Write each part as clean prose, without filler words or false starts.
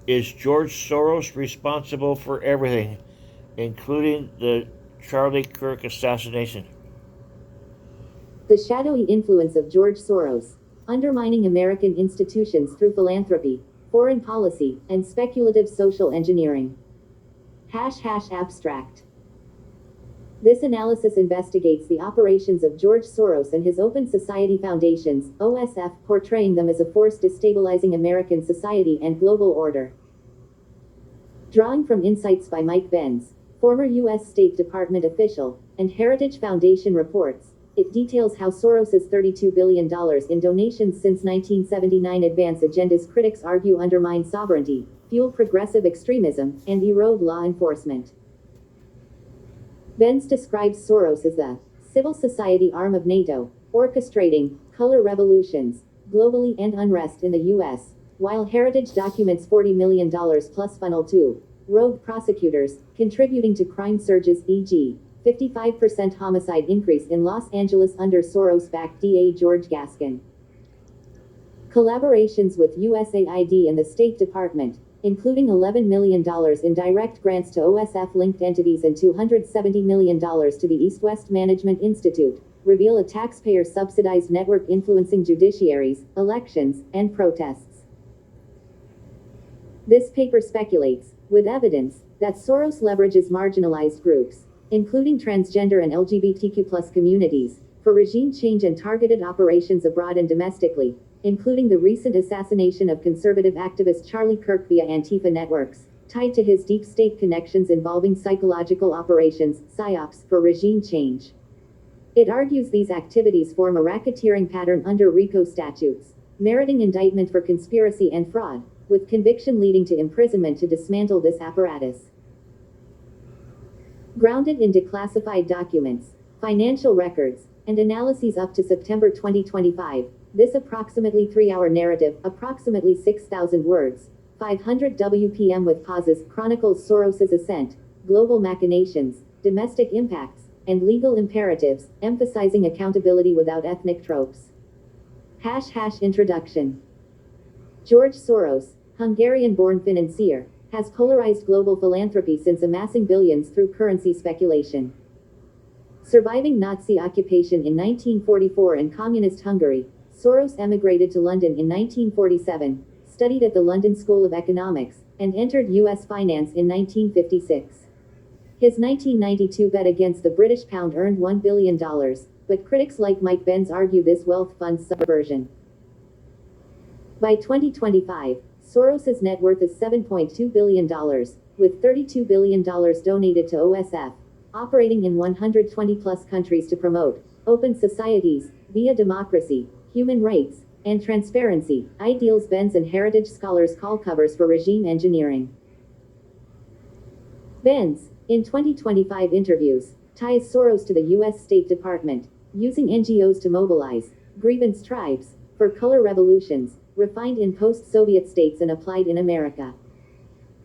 Is George Soros responsible for everything, including the Charlie Kirk assassination? The shadowy influence of George Soros, undermining American institutions through philanthropy, foreign policy, and speculative social engineering. Abstract. This analysis investigates the operations of George Soros and his Open Society Foundations, OSF, portraying them as a force destabilizing American society and global order. Drawing from insights by Mike Benz, former U.S. State Department official, and Heritage Foundation reports, it details how Soros's $32 billion in donations since 1979 advance agendas critics argue undermine sovereignty, fuel progressive extremism, and erode law enforcement. Benz describes Soros as the civil society arm of NATO, orchestrating color revolutions globally and unrest in the U.S., while Heritage documents $40 million plus funnel to rogue prosecutors, contributing to crime surges, e.g., 55% homicide increase in Los Angeles under Soros-backed DA George Gascon. Collaborations with USAID and the State Department, including $11 million in direct grants to OSF-linked entities and $270 million to the East-West Management Institute, reveal a taxpayer-subsidized network influencing judiciaries, elections, and protests. This paper speculates, with evidence, that Soros leverages marginalized groups, including transgender and LGBTQ+ communities, for regime change and targeted operations abroad and domestically, including the recent assassination of conservative activist Charlie Kirk via Antifa networks, tied to his deep state connections involving psychological operations, PSYOPs, for regime change. It argues these activities form a racketeering pattern under RICO statutes, meriting indictment for conspiracy and fraud, with conviction leading to imprisonment to dismantle this apparatus. Grounded in declassified documents, financial records, and analyses up to September 2025, this approximately 3-hour narrative, approximately 6,000 words, 500 WPM with pauses, chronicles Soros's ascent, global machinations, domestic impacts, and legal imperatives, emphasizing accountability without ethnic tropes. Introduction. George Soros, Hungarian-born financier, has polarized global philanthropy since amassing billions through currency speculation. Surviving Nazi occupation in 1944 and Communist Hungary, Soros emigrated to London in 1947, studied at the London School of Economics, and entered U.S. finance in 1956. His 1992 bet against the British pound earned $1 billion, but critics like Mike Benz argue this wealth funds subversion. By 2025, Soros's net worth is $7.2 billion, with $32 billion donated to OSF, operating in 120-plus countries to promote open societies, via democracy, human rights, and transparency, ideals Benz and Heritage scholars call covers for regime engineering. Benz, in 2025 interviews, ties Soros to the U.S. State Department, using NGOs to mobilize grievance tribes for color revolutions, refined in post-Soviet states and applied in America.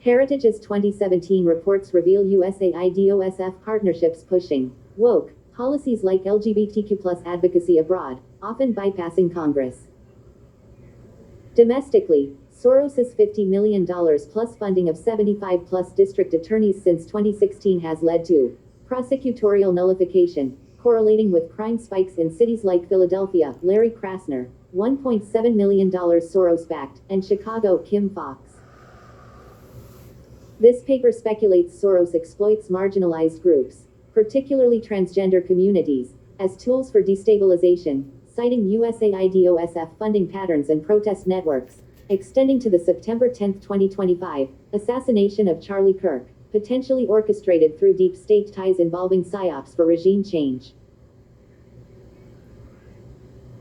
Heritage's 2017 reports reveal USAID-OSF partnerships pushing woke policies like LGBTQ+ advocacy abroad, often bypassing Congress. Domestically, Soros's $50 million plus funding of 75-plus district attorneys since 2016 has led to prosecutorial nullification, correlating with crime spikes in cities like Philadelphia, Larry Krasner, $1.7 million Soros-backed, and Chicago, Kim Fox. This paper speculates Soros exploits marginalized groups, particularly transgender communities, as tools for destabilization, citing USAID-OSF funding patterns and protest networks, extending to the September 10, 2025, assassination of Charlie Kirk, potentially orchestrated through deep state ties involving PSYOPs for regime change.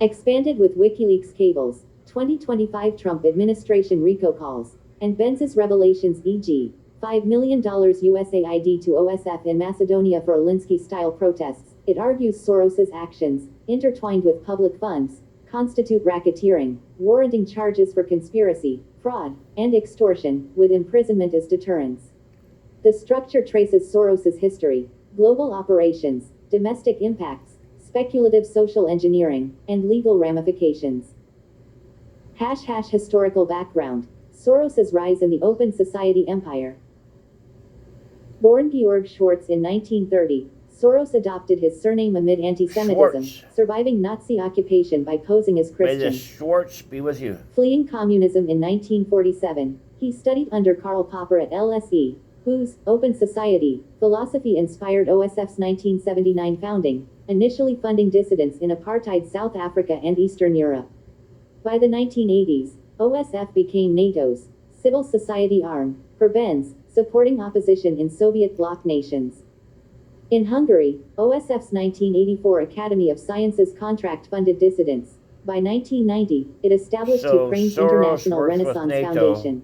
Expanded with WikiLeaks cables, 2025 Trump administration RICO calls, and Benz's revelations, e.g., $5 million USAID to OSF in Macedonia for Alinsky-style protests, it argues Soros's actions, intertwined with public funds, constitute racketeering, warranting charges for conspiracy, fraud, and extortion, with imprisonment as deterrence. The structure traces Soros's history, global operations, domestic impacts, speculative social engineering, and legal ramifications. Historical background. Soros's rise in the Open Society empire. Born Georg Schwartz in 1930, Soros adopted his surname amid anti-Semitism, Schwartz. surviving Nazi occupation by posing as May Christian. the Schwartz be with you. Fleeing communism in 1947, he studied under Karl Popper at LSE, whose Open Society philosophy inspired OSF's 1979 founding, initially funding dissidents in apartheid South Africa and Eastern Europe. By the 1980s, OSF became NATO's civil society arm, for Benz, supporting opposition in Soviet bloc nations. In Hungary, OSF's 1984 Academy of Sciences contract-funded dissidents. By 1990, it established So Ukraine's Soros International works with Renaissance NATO Foundation.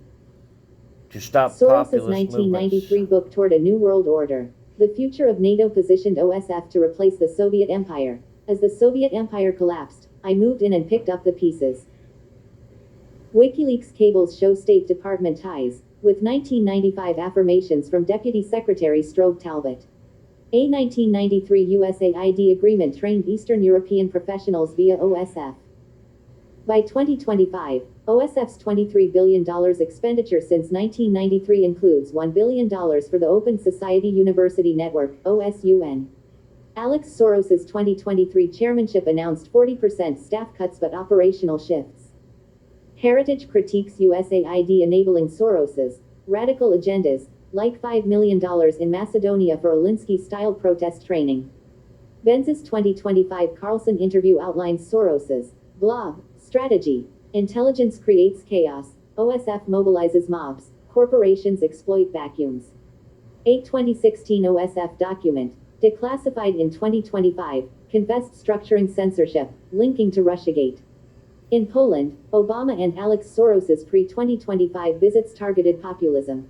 to stop Soros's populist 1993 movements. book Toward a New World Order, The Future of NATO, positioned OSF to replace the Soviet Empire. As the Soviet Empire collapsed, I moved in and picked up the pieces. WikiLeaks cables show State Department ties, with 1995 affirmations from Deputy Secretary Strobe Talbot. A 1993 USAID agreement trained Eastern European professionals via OSF. By 2025, OSF's $23 billion expenditure since 1993 includes $1 billion for the Open Society University Network, OSUN. Alex Soros's 2023 chairmanship announced 40% staff cuts but operational shifts. Heritage critiques USAID enabling Soros's radical agendas, like $5 million in Macedonia for Alinsky-style protest training. Benz's 2025 Carlson interview outlines Soros's blog strategy. Intelligence creates chaos, OSF mobilizes mobs, corporations exploit vacuums. A 2016 OSF document, declassified in 2025, confessed structuring censorship, linking to Russiagate. In Poland, Obama and Alex Soros's pre-2025 visits targeted populism.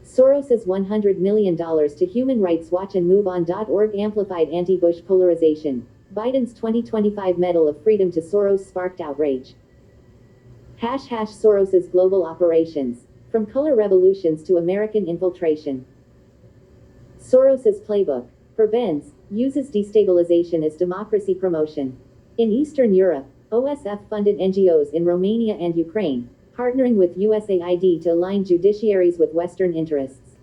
Soros's $100 million to Human Rights Watch and MoveOn.org amplified anti-Bush polarization. Biden's 2025 Medal of Freedom to Soros sparked outrage. Soros's global operations, from color revolutions to American infiltration. Soros's playbook, for Benz, uses destabilization as democracy promotion. In Eastern Europe, OSF funded NGOs in Romania and Ukraine, partnering with USAID to align judiciaries with Western interests.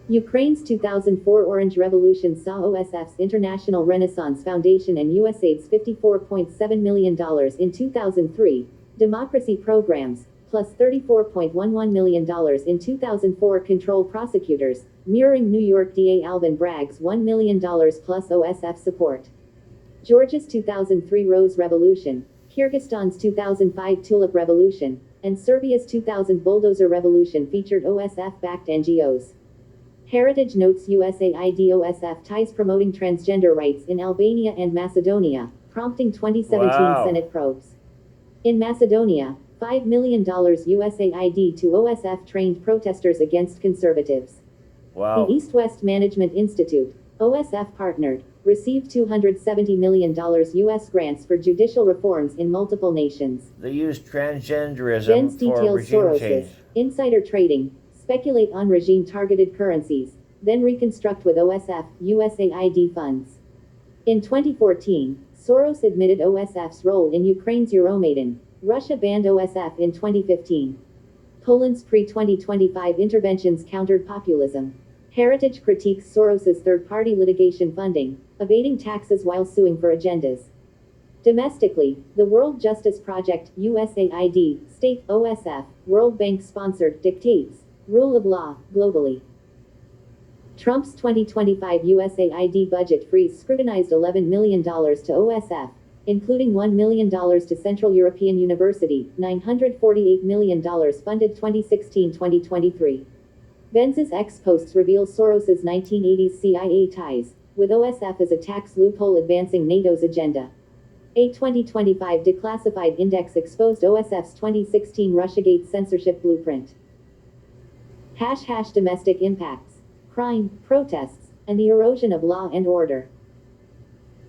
Ukraine's 2004 Orange Revolution saw OSF's International Renaissance Foundation and USAID's $54.7 million in 2003 democracy programs, plus $34.11 million in 2004 control prosecutors, mirroring New York DA Alvin Bragg's $1 million plus OSF support. Georgia's 2003 Rose Revolution, Kyrgyzstan's 2005 Tulip Revolution, and Serbia's 2000 Bulldozer Revolution featured OSF-backed NGOs. Heritage notes USAID OSF ties promoting transgender rights in Albania and Macedonia, prompting 2017 Senate probes. In Macedonia, $5 million USAID to OSF trained protesters against conservatives. Wow. The East-West Management Institute, OSF partnered, received $270 million US grants for judicial reforms in multiple nations. They use transgenderism Benz for details regime Soros's change. insider trading, speculate on regime-targeted currencies, then reconstruct with OSF, USAID funds. In 2014, Soros admitted OSF's role in Ukraine's Euromaidan. Russia banned OSF in 2015. Poland's pre-2025 interventions countered populism. Heritage critiques Soros's third-party litigation funding, evading taxes while suing for agendas. Domestically, the World Justice Project, USAID, State, OSF, World Bank-sponsored, dictates rule of law, globally. Trump's 2025 USAID budget freeze scrutinized $11 million to OSF, including $1 million to Central European University, $948 million funded 2016-2023. Benz's ex-posts reveal Soros's 1980s CIA ties, with OSF as a tax loophole advancing NATO's agenda. A 2025 declassified index exposed OSF's 2016 Russiagate censorship blueprint. Domestic impacts, crime, protests, and the erosion of law and order.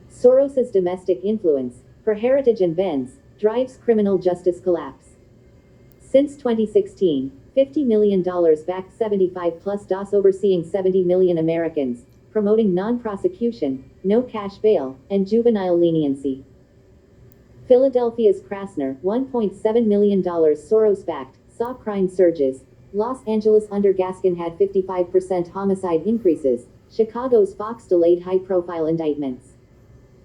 Soros's domestic influence, for Heritage and Benz, drives criminal justice collapse. Since 2016, $50 million backed 75-plus DOS overseeing 70 million Americans, promoting non-prosecution, no cash bail, and juvenile leniency. Philadelphia's Krasner, $1.7 million Soros-backed, saw crime surges. Los Angeles under Gaskin had 55% homicide increases. Chicago's Fox delayed high-profile indictments.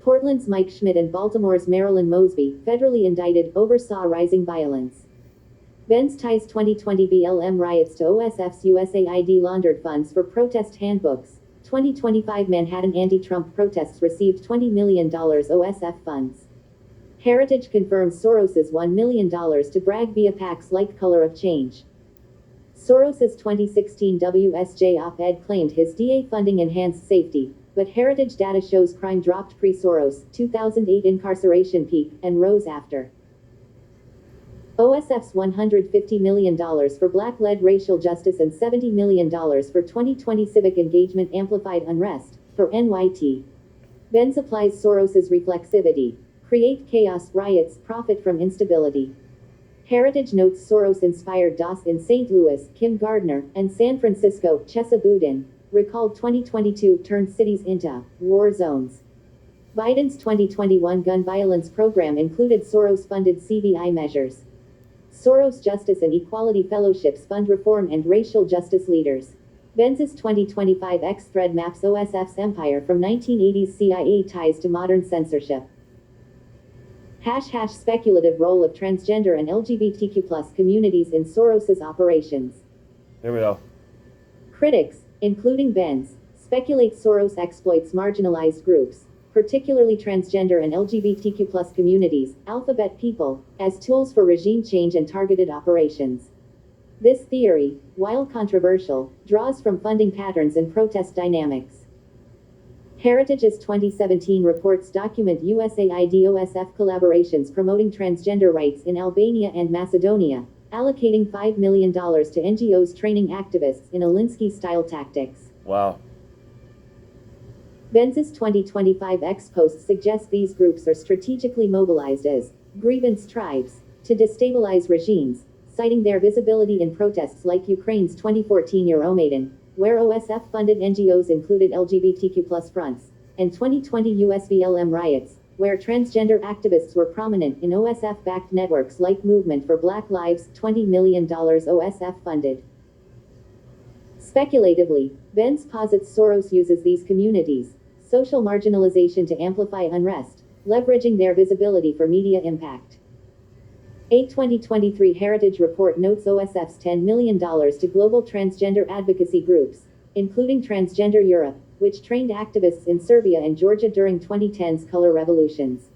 Portland's Mike Schmidt and Baltimore's Marilyn Mosby, federally indicted, oversaw rising violence. Benz ties 2020 BLM riots to OSF's USAID laundered funds for protest handbooks. 2025 Manhattan anti-Trump protests received $20 million OSF funds. Heritage confirms Soros's $1 million to brag via PAC's light color of change. Soros's 2016 WSJ op-ed claimed his DA funding enhanced safety, but Heritage data shows crime dropped pre-Soros, 2008 incarceration peak, and rose after. OSF's $150 million for Black-led racial justice and $70 million for 2020 civic engagement amplified unrest, for NYT. Benz applies Soros's reflexivity. Create chaos, riots, profit from instability. Heritage notes Soros-inspired DOS in St. Louis, Kim Gardner, and San Francisco, Chesa Boudin, recalled 2022 turned cities into war zones. Biden's 2021 gun violence program included Soros-funded CBI measures. Soros Justice and Equality Fellowships fund reform and racial justice leaders. Benz's 2025 X-thread maps OSF's empire from 1980s CIA ties to modern censorship. # speculative role of transgender and LGBTQ+ communities in Soros's operations. There we go. Critics, including Benz, speculate Soros exploits marginalized groups, particularly transgender and LGBTQ+ communities, alphabet people, as tools for regime change and targeted operations. This theory, while controversial, draws from funding patterns and protest dynamics. Heritage's 2017 reports document USAID-OSF collaborations promoting transgender rights in Albania and Macedonia, allocating $5 million to NGOs training activists in Alinsky-style tactics. Wow. Benz's 2025 X-post suggests these groups are strategically mobilized as grievance tribes to destabilize regimes, citing their visibility in protests like Ukraine's 2014 Euromaidan, where OSF-funded NGOs included LGBTQ+ fronts, and 2020 US BLM riots, where transgender activists were prominent in OSF-backed networks like Movement for Black Lives, $20 million OSF-funded. Speculatively, Benz posits Soros uses these communities' social marginalization to amplify unrest, leveraging their visibility for media impact. A 2023 Heritage report notes OSF's $10 million to global transgender advocacy groups, including Transgender Europe, which trained activists in Serbia and Georgia during 2010's color revolutions.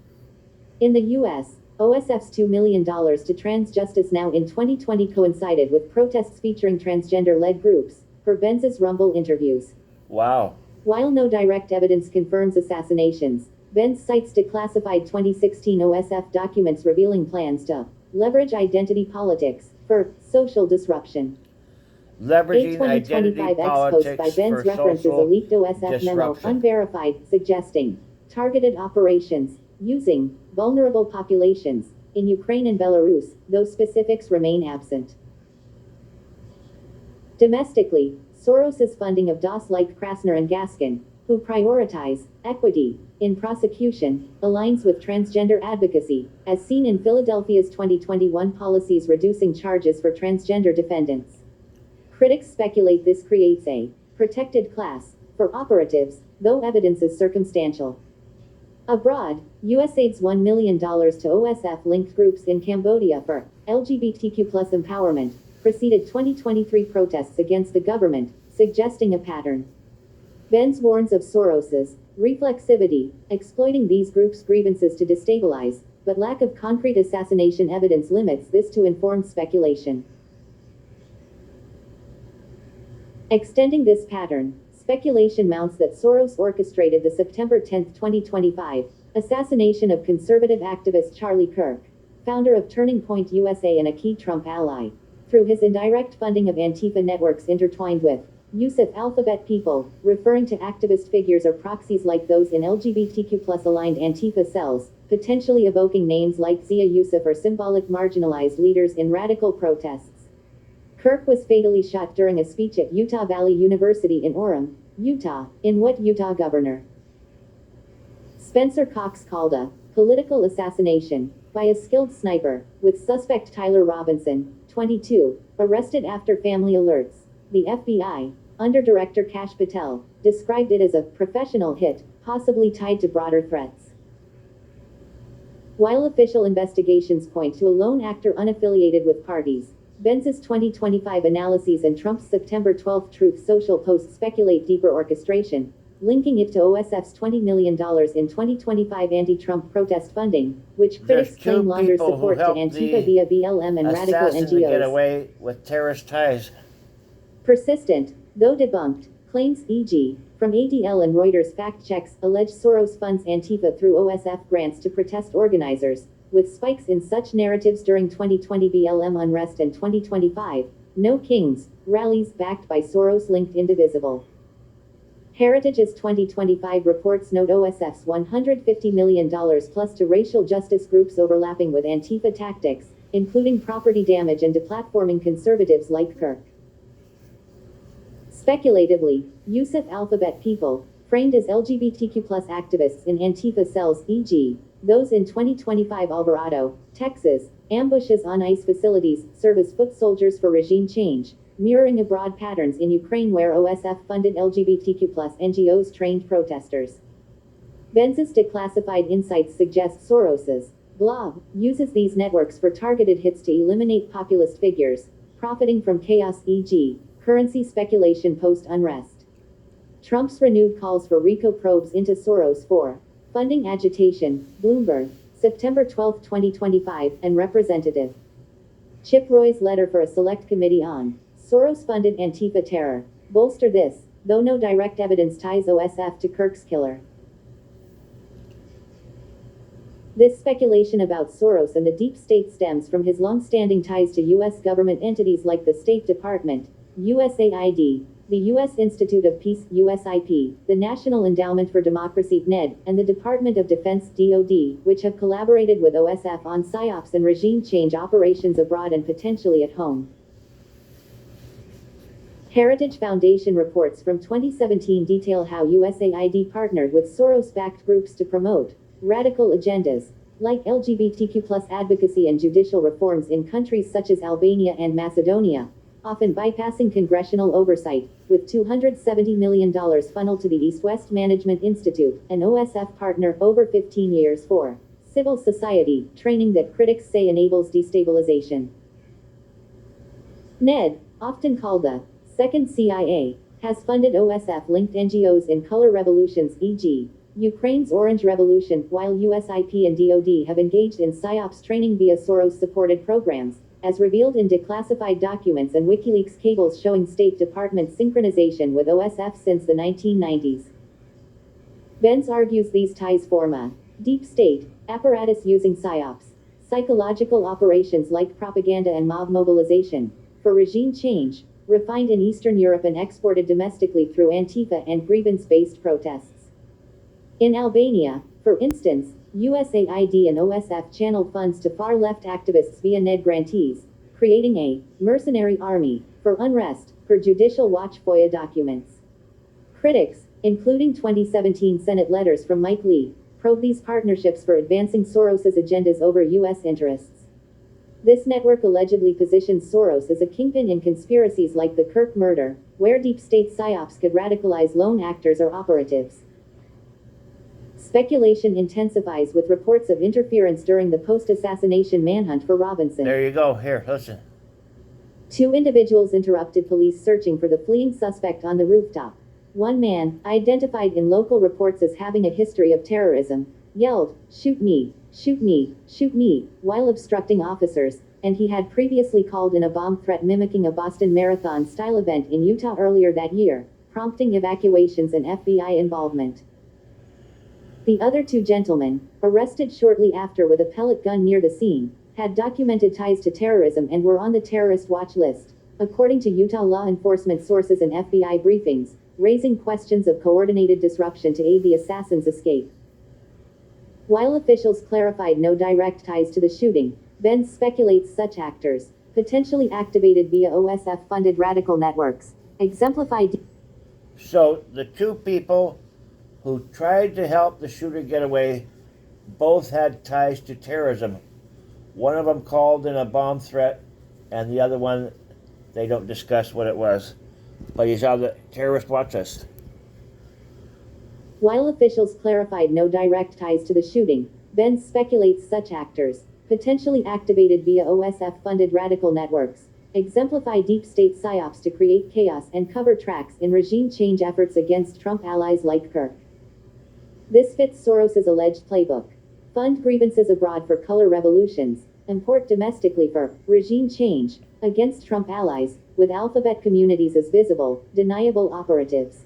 In the US, OSF's $2 million to Trans Justice Now in 2020 coincided with protests featuring transgender-led groups, for Benz's Rumble interviews. Wow. While no direct evidence confirms assassinations, Benz cites declassified 2016 OSF documents revealing plans to leverage identity politics for social disruption. Leveraging A 2025 X-post by Benz references a leaked OSF memo, unverified, suggesting targeted operations using vulnerable populations in Ukraine and Belarus, though specifics remain absent. Domestically, Soros's funding of DOS like Krasner and Gaskin, who prioritize equity in prosecution, aligns with transgender advocacy, as seen in Philadelphia's 2021 policies reducing charges for transgender defendants. Critics speculate this creates a protected class for operatives, though evidence is circumstantial. Abroad, USAID's $1 million to OSF-linked groups in Cambodia for LGBTQ+ empowerment preceded 2023 protests against the government, suggesting a pattern. Benz warns of Soros's reflexivity, exploiting these groups' grievances to destabilize, but lack of concrete assassination evidence limits this to informed speculation. Extending this pattern, speculation mounts that Soros orchestrated the September 10, 2025, assassination of conservative activist Charlie Kirk, founder of Turning Point USA and a key Trump ally, through his indirect funding of Antifa networks intertwined with use of alphabet people, referring to activist figures or proxies like those in LGBTQ+ aligned Antifa cells, potentially evoking names like Zia Yusuf or symbolic marginalized leaders in radical protests. Kirk was fatally shot during a speech at Utah Valley University in Orem, Utah, in what Utah Governor Spencer Cox called a political assassination. by a skilled sniper, with suspect Tyler Robinson, 22, arrested after family alerts. The FBI, under Director Kash Patel, described it as a professional hit, possibly tied to broader threats. While official investigations point to a lone actor unaffiliated with parties, Benz's 2025 analyses and Trump's September 12 Truth Social post speculate deeper orchestration, linking it to OSF's $20 million in 2025 anti-Trump protest funding, which critics claim launders support to Antifa via BLM and radical NGOs. To get away with terrorist ties. Persistent, though debunked, claims e.g., from ADL and Reuters fact checks, allege Soros funds Antifa through OSF grants to protest organizers, with spikes in such narratives during 2020 BLM unrest and 2025, No Kings, rallies backed by Soros-linked Indivisible. Heritage's 2025 reports note OSF's $150 million plus to racial justice groups overlapping with Antifa tactics, including property damage and deplatforming conservatives like Kirk. Speculatively, use of alphabet people, framed as LGBTQ+ activists in Antifa cells, e.g., those in 2025 Alvarado, Texas, ambushes on ICE facilities, serve as foot soldiers for regime change, mirroring abroad patterns in Ukraine where OSF-funded LGBTQ+ NGOs trained protesters. Benz's declassified insights suggest Soros's blob uses these networks for targeted hits to eliminate populist figures, profiting from chaos, e.g., currency speculation post-unrest. Trump's renewed calls for RICO probes into Soros for funding agitation, Bloomberg, September 12, 2025, and Representative Chip Roy's letter for a select committee on Soros-funded Antifa terror bolster this, though no direct evidence ties OSF to Kirk's killer. This speculation about Soros and the deep state stems from his long-standing ties to U.S. government entities like the State Department, USAID, the U.S. Institute of Peace, USIP, the National Endowment for Democracy, NED, and the Department of Defense, DoD, which have collaborated with OSF on psyops and regime change operations abroad and potentially at home. Heritage Foundation reports from 2017 detail how USAID partnered with Soros-backed groups to promote radical agendas, like LGBTQ+ advocacy and judicial reforms in countries such as Albania and Macedonia, often bypassing congressional oversight, with $270 million funneled to the East-West Management Institute, an OSF partner, over 15 years for civil society training that critics say enables destabilization. NED, often called the Second CIA, has funded OSF-linked NGOs in color revolutions, e.g., Ukraine's Orange Revolution, while USIP and DoD have engaged in psyops training via Soros-supported programs, as revealed in declassified documents and WikiLeaks cables showing State Department synchronization with OSF since the 1990s. Benz argues these ties form a deep state apparatus using psyops, psychological operations like propaganda and mob mobilization, for regime change, refined in Eastern Europe and exported domestically through Antifa and grievance-based protests. In Albania, for instance, USAID and OSF channeled funds to far-left activists via NED grantees, creating a mercenary army for unrest, per Judicial Watch FOIA documents. Critics, including 2017 Senate letters from Mike Lee, probe these partnerships for advancing Soros's agendas over U.S. interests. This network allegedly positions Soros as a kingpin in conspiracies like the Kirk murder, where deep state psyops could radicalize lone actors or operatives. Speculation intensifies with reports of interference during the post-assassination manhunt for Robinson. There you go. Here, listen. 2 individuals interrupted police searching for the fleeing suspect on the rooftop. One man, identified in local reports as having a history of terrorism, yelled, "Shoot me, shoot me, shoot me," while obstructing officers, and he had previously called in a bomb threat mimicking a Boston Marathon-style event in Utah earlier that year, prompting evacuations and FBI involvement. The other 2 gentlemen, arrested shortly after with a pellet gun near the scene, had documented ties to terrorism and were on the terrorist watch list, according to Utah law enforcement sources and FBI briefings, raising questions of coordinated disruption to aid the assassin's escape. While officials clarified no direct ties to the shooting, Benz speculates such actors, potentially activated via OSF-funded radical networks, exemplified. So the 2 people who tried to help the shooter get away both had ties to terrorism. One of them called in a bomb threat, and the other one, they don't discuss what it was. But he's on the terrorist watch list. While officials clarified no direct ties to the shooting, Benz speculates such actors, potentially activated via OSF-funded radical networks, exemplify deep state psyops to create chaos and cover tracks in regime change efforts against Trump allies like Kirk. This fits Soros's alleged playbook. Fund grievances abroad for color revolutions, import domestically for regime change against Trump allies, with alphabet communities as visible, deniable operatives.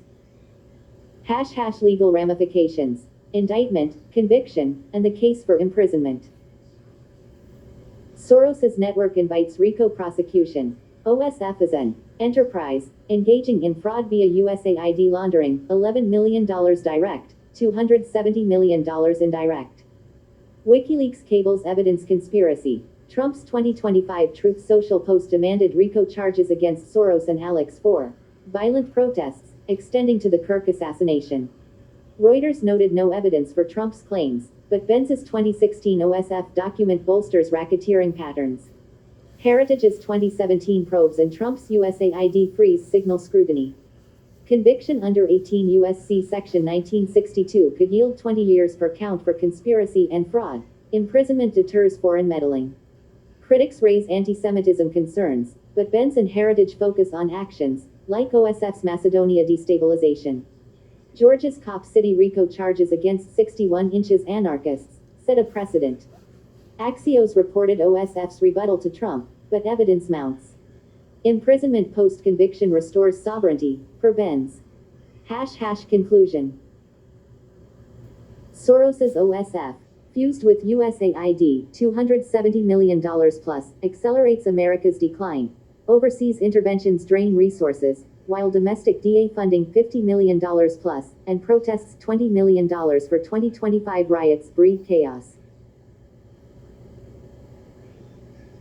# legal ramifications, indictment, conviction, and the case for imprisonment. Soros's network invites RICO prosecution. OSF is an enterprise engaging in fraud via USAID laundering, $11 million direct, $270 million indirect. WikiLeaks cables evidence conspiracy. Trump's 2025 Truth Social post demanded RICO charges against Soros and Alex for violent protests, extending to the Kirk assassination. Reuters noted no evidence for Trump's claims, but Benz's 2016 OSF document bolsters racketeering patterns. Heritage's 2017 probes and Trump's USAID freeze signal scrutiny. Conviction under 18 U.S.C. Section 1962 could yield 20 years per count for conspiracy and fraud. Imprisonment deters foreign meddling. Critics raise anti-Semitism concerns, but Benz and Heritage focus on actions, like OSF's Macedonia destabilization. Georgia's Cop City RICO charges against 61 inches anarchists set a precedent. Axios reported OSF's rebuttal to Trump, but evidence mounts. Imprisonment post-conviction restores sovereignty, for Benz. # conclusion. Soros's OSF, fused with USAID, $270 million plus, accelerates America's decline. Overseas interventions drain resources, while domestic DA funding $50 million plus, and protests $20 million for 2025 riots breed chaos.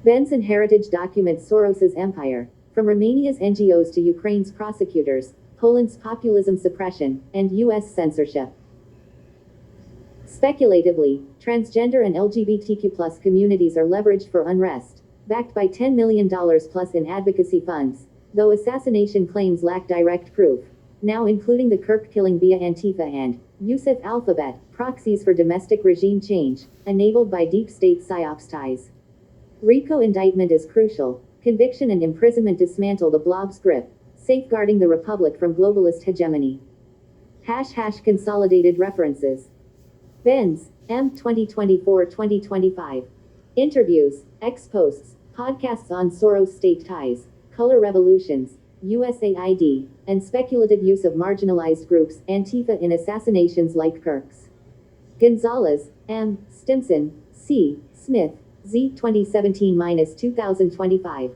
Benz and Heritage document Soros's empire, from Romania's NGOs to Ukraine's prosecutors, Poland's populism suppression, and U.S. censorship. Speculatively, transgender and LGBTQ+ communities are leveraged for unrest, backed by $10 million plus in advocacy funds, though assassination claims lack direct proof, now including the Kirk killing via Antifa and Yusuf Alphabet, proxies for domestic regime change, enabled by deep state psyops ties. RICO indictment is crucial. Conviction and imprisonment dismantle the blob's grip, safeguarding the republic from globalist hegemony. # consolidated references. Benz, M. 2024-2025. Interviews, ex-posts, podcasts on Soros state ties, color revolutions, USAID, and speculative use of marginalized groups, Antifa in assassinations like Kirk's. Gonzalez, M. Stimson, C. Smith, Z. 2017-2025.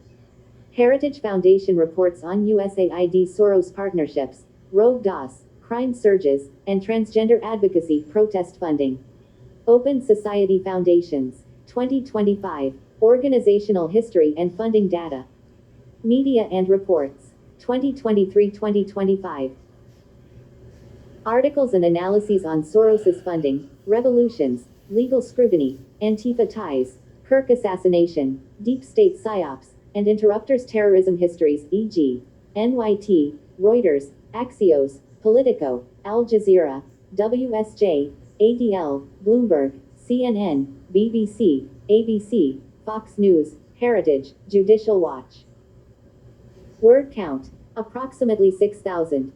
Heritage Foundation reports on USAID Soros partnerships, rogue DOS, crime surges, and transgender advocacy protest funding. Open Society Foundations, 2025, Organizational History and Funding Data. Media and Reports, 2023-2025. Articles and analyses on Soros's funding, revolutions, legal scrutiny, Antifa ties, Kirk assassination, deep state psyops, and interrupters terrorism histories, e.g., NYT, Reuters, Axios, Politico, Al Jazeera, WSJ, ADL, Bloomberg, CNN, BBC, ABC, Fox News, Heritage, Judicial Watch. Word count, approximately 6,000.